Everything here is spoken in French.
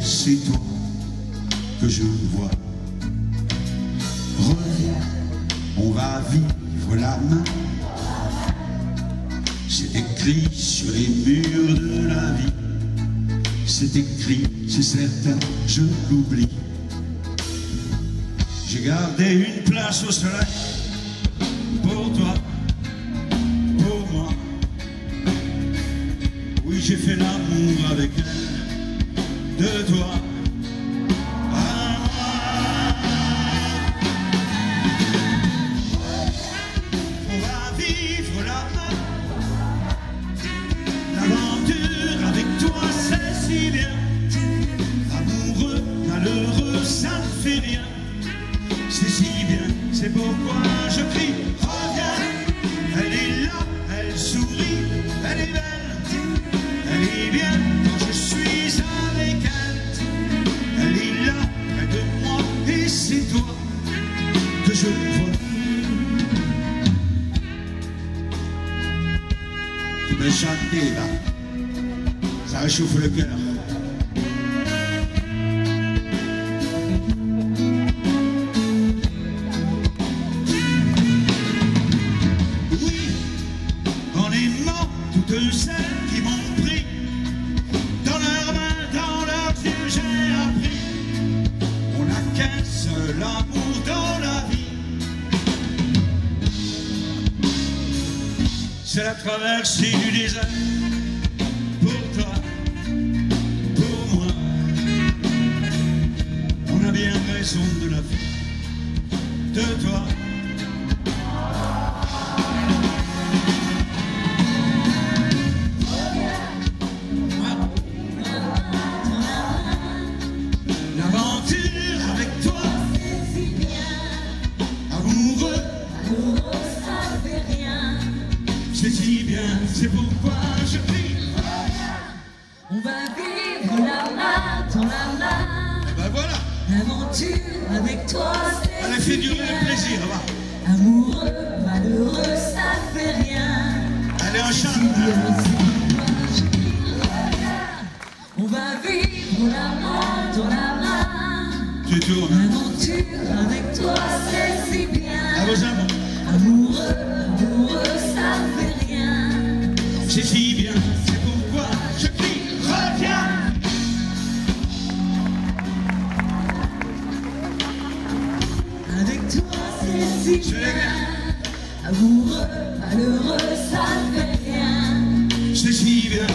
c'est toi que je vois. Reviens, on va vivre la main. C'est écrit sur les murs de la vie. C'est écrit, c'est certain, je l'oublie. J'ai gardé une place au soleil pour toi, pour moi. Oui, j'ai fait l'amour avec elle, de toi à moi. On va vivre là-bas. L'aventure avec toi, c'est si bien. Amoureux, malheureux, ça ne fait rien. C'est si bien, c'est pourquoi je crie. Reviens, elle est là, elle sourit, elle est belle, elle est bien quand je suis avec elle. Elle est là, près de moi, et c'est toi que je vois. Tu me chantes là, ça réchauffe le cœur. Toutes celles qui m'ont pris dans leurs mains, dans leurs yeux, j'ai appris. On n'a qu'un seul amour dans la vie. C'est la traversée du désert. Pour toi, pour moi. On a bien raison de la vie. De toi. C'est si bien, c'est pourquoi je crie. On va vivre la main dans la main. Ben voilà. L'aventure avec toi, c'est elle a fait durer le plaisir, va. Amoureux, malheureux, ça fait rien. Allez, on chante. On va vivre la main dans la main. Tu tournes. L'aventure avec toi, c'est si bien. À vos amants. Amoureux, amoureux, ça fait rien. C'est si bien, c'est pourquoi je crie. Reviens. Avec toi, c'est si bien. Amoureux, malheureux, ça fait rien. C'est si bien.